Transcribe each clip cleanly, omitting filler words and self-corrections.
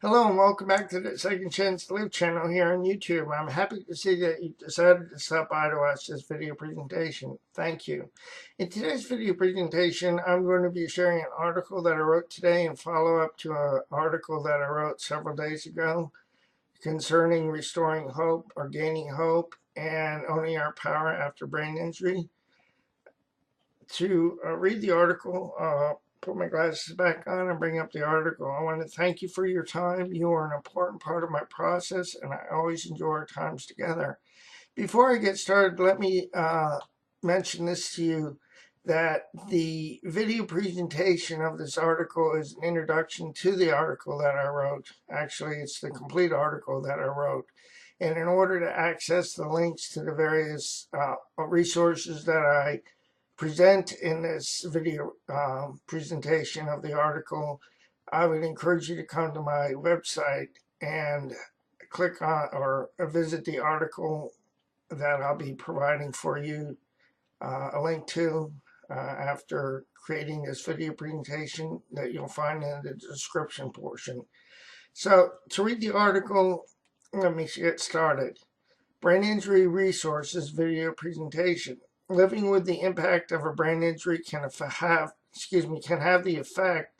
Hello and welcome back to the Second Chance to Live channel here on YouTube. I'm happy to see that you decided to stop by to watch this video presentation. Thank you. In today's video presentation, I'm going to be sharing an article that I wrote today and follow up to an article that I wrote several days ago concerning restoring hope or gaining hope and owning our power after brain injury. To read the article, put my glasses back on and bring up the article. I want to thank you for your time. You are an important part of my process, and I always enjoy our times together. Before I get started, let me mention this to you, that the video presentation of this article is an introduction to the article that I wrote. Actually, it's the complete article that I wrote. And in order to access the links to the various resources that I present in this video presentation of the article, I would encourage you to come to my website and click on or visit the article that I'll be providing for you a link to after creating this video presentation that you'll find in the description portion. So to read the article, let me get started. Brain Injury Resources Video Presentation. Living with the impact of a brain injury can have the effect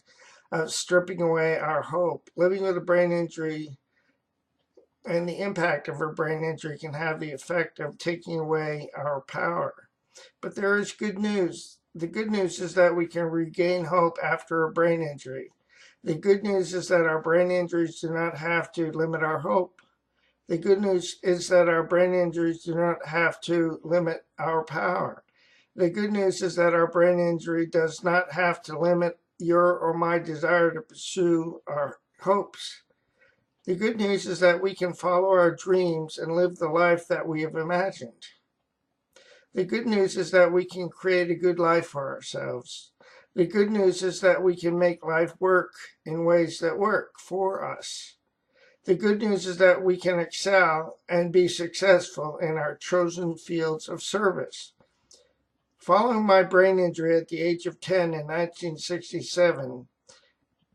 of stripping away our hope. Living with a brain injury and the impact of a brain injury can have the effect of taking away our power. But there is good news. The good news is that we can regain hope after a brain injury. The good news is that our brain injuries do not have to limit our hope. The good news is that our brain injuries do not have to limit our power. The good news is that our brain injury does not have to limit your or my desire to pursue our hopes. The good news is that we can follow our dreams and live the life that we have imagined. The good news is that we can create a good life for ourselves. The good news is that we can make life work in ways that work for us. The good news is that we can excel and be successful in our chosen fields of service. Following my brain injury at the age of 10 in 1967,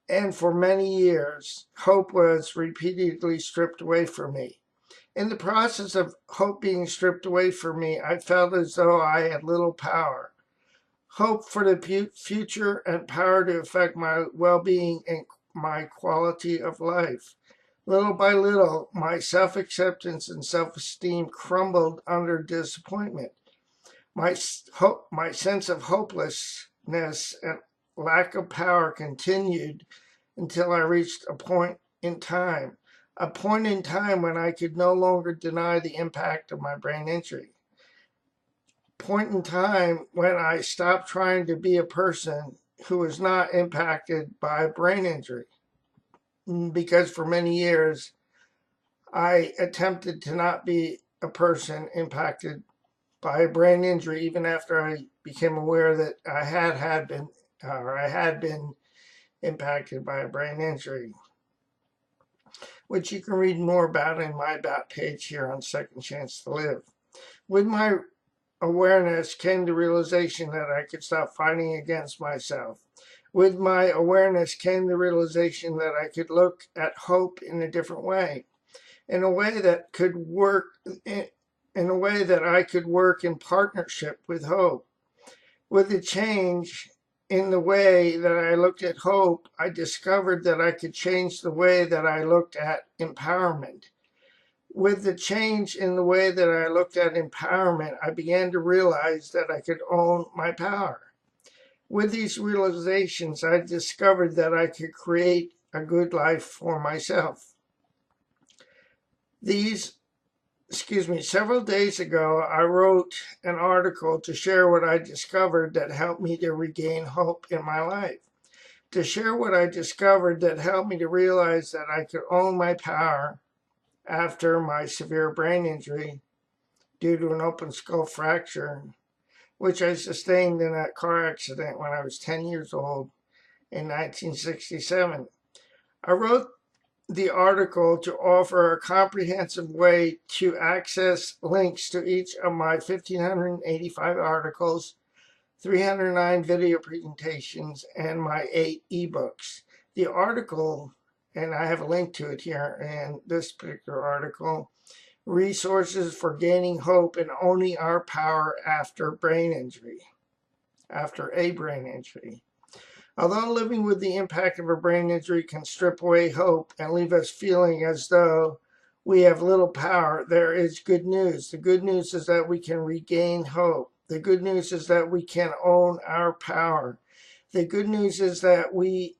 and for many years, hope was repeatedly stripped away from me. In the process of hope being stripped away from me, I felt as though I had little power. Hope for the future and power to affect my well-being and my quality of life. Little by little, my self-acceptance and self-esteem crumbled under disappointment. My sense of hopelessness and lack of power continued until I reached a point in time when I could no longer deny the impact of my brain injury. Point in time when I stopped trying to be a person who was not impacted by a brain injury. Because for many years, I attempted to not be a person impacted by a brain injury, even after I became aware that I had been impacted by a brain injury, which you can read more about in my About page here on Second Chance to Live. With my awareness came the realization that I could stop fighting against myself. With my awareness came the realization that I could look at hope in a different way, in a way that could work, in a way that I could work in partnership with hope. With the change in the way that I looked at hope, I discovered that I could change the way that I looked at empowerment. With the change in the way that I looked at empowerment, I began to realize that I could own my power. With these realizations, I discovered that I could create a good life for myself. Several days ago, I wrote an article to share what I discovered that helped me to regain hope in my life. To share what I discovered that helped me to realize that I could own my power after my severe brain injury due to an open skull fracture, which I sustained in a car accident when I was 10 years old in 1967. I wrote the article to offer a comprehensive way to access links to each of my 1,585 articles, 309 video presentations, and my 8 ebooks. The article and I have a link to it here in this particular article, resources for gaining hope and owning our power after a brain injury. Although living with the impact of a brain injury can strip away hope and leave us feeling as though we have little power, there is good news. The good news is that we can regain hope. The good news is that we can own our power. The good news is that the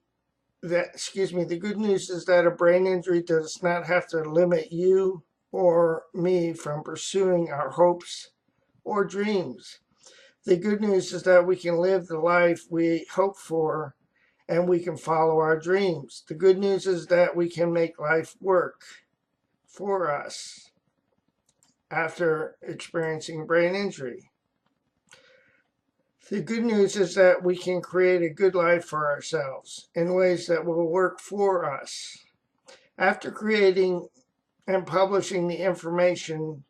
good news is that a brain injury does not have to limit you or me from pursuing our hopes or dreams. The good news is that we can live the life we hope for and we can follow our dreams. The good news is that we can make life work for us after experiencing brain injury. The good news is that we can create a good life for ourselves in ways that will work for us. After creating and publishing the information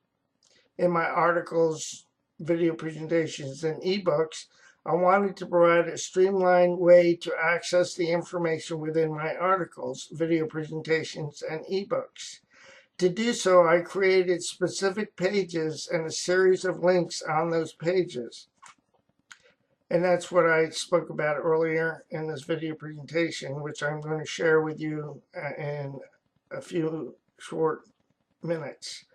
in my articles, video presentations, and ebooks, I wanted to provide a streamlined way to access the information within my articles, video presentations, and ebooks. To do so, I created specific pages and a series of links on those pages. And that's what I spoke about earlier in this video presentation, which I'm going to share with you in a few short minutes.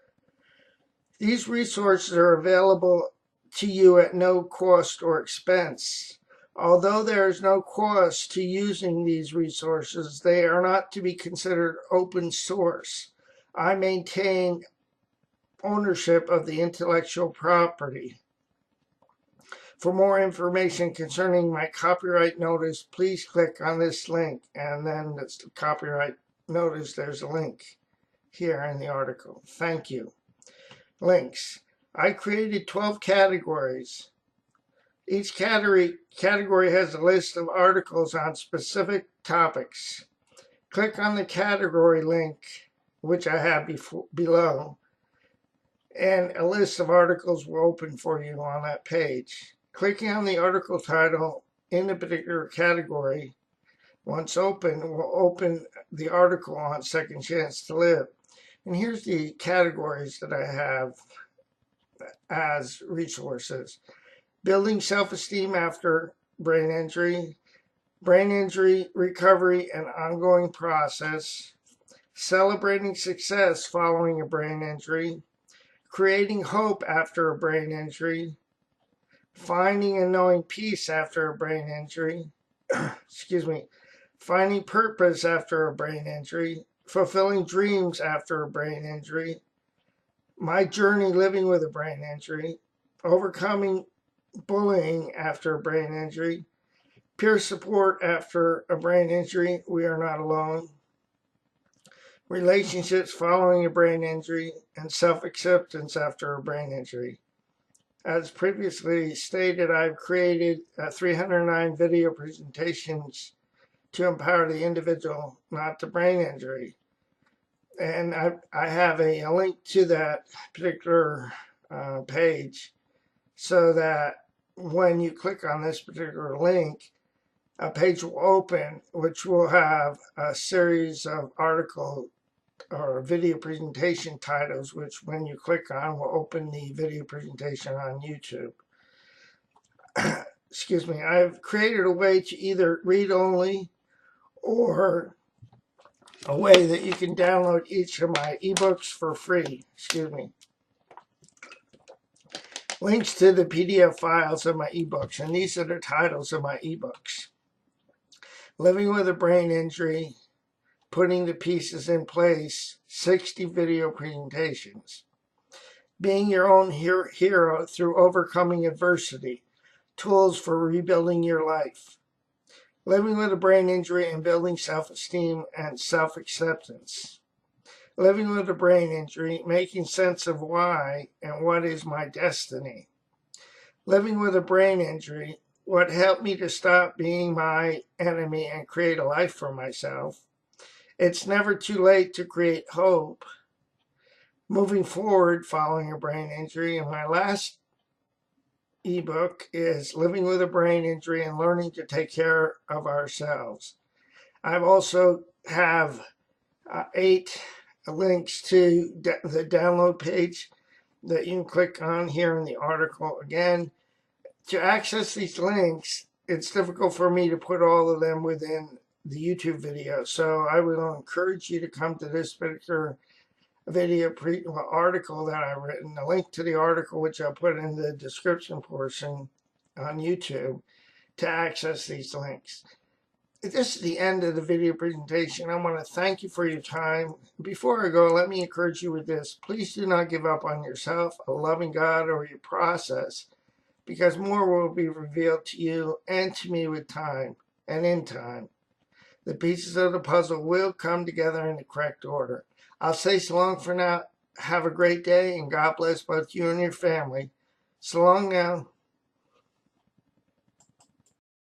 These resources are available to you at no cost or expense. Although there is no cost to using these resources, they are not to be considered open source. I maintain ownership of the intellectual property. For more information concerning my copyright notice, please click on this link, and then that's the copyright notice. There's a link here in the article. Thank you. Links. I created 12 categories. Each category has a list of articles on specific topics. Click on the category link, which I have below, and a list of articles will open for you on that page. Clicking on the article title in a particular category, once open, will open the article on Second Chance to Live. And here's the categories that I have as resources. Building self-esteem after brain injury recovery and ongoing process, celebrating success following a brain injury, creating hope after a brain injury, finding and knowing peace after a brain injury, finding purpose after a brain injury, fulfilling dreams after a brain injury, my journey living with a brain injury, overcoming bullying after a brain injury, peer support after a brain injury, we are not alone, relationships following a brain injury, and self-acceptance after a brain injury. As previously stated, I've created 309 video presentations to empower the individual, not the brain injury. And I have a link to that particular page so that when you click on this particular link, a page will open which will have a series of article or video presentation titles, which when you click on will open the video presentation on YouTube. I've created a way to either read only or a way that you can download each of my ebooks for free. Links to the PDF files of my ebooks, and these are the titles of my ebooks. Living with a Brain Injury, Putting the Pieces in Place, 60 video presentations. Being Your Own Hero Through Overcoming Adversity, Tools for Rebuilding Your Life. Living with a Brain Injury and Building Self-Esteem and Self-Acceptance. Living with a Brain Injury, Making Sense of Why and What is My Destiny. Living with a Brain Injury, What Helped Me to Stop Being My Enemy and Create a Life for Myself. It's Never Too Late to Create Hope. Moving Forward Following a Brain Injury. And my last ebook is Living with a Brain Injury and Learning to Take Care of Ourselves. I've also have 8 links to the download page that you can click on here in the article. Again, to access these links, it's difficult for me to put all of them within the YouTube video. So I will encourage you to come to this particular video article that I've written, a link to the article, which I'll put in the description portion on YouTube, to access these links. This is the end of the video presentation. I want to thank you for your time. Before I go, let me encourage you with this. Please do not give up on yourself, a loving God, or your process, because more will be revealed to you and to me with time and in time. The pieces of the puzzle will come together in the correct order. I'll say so long for now. Have a great day, and God bless both you and your family. So long now.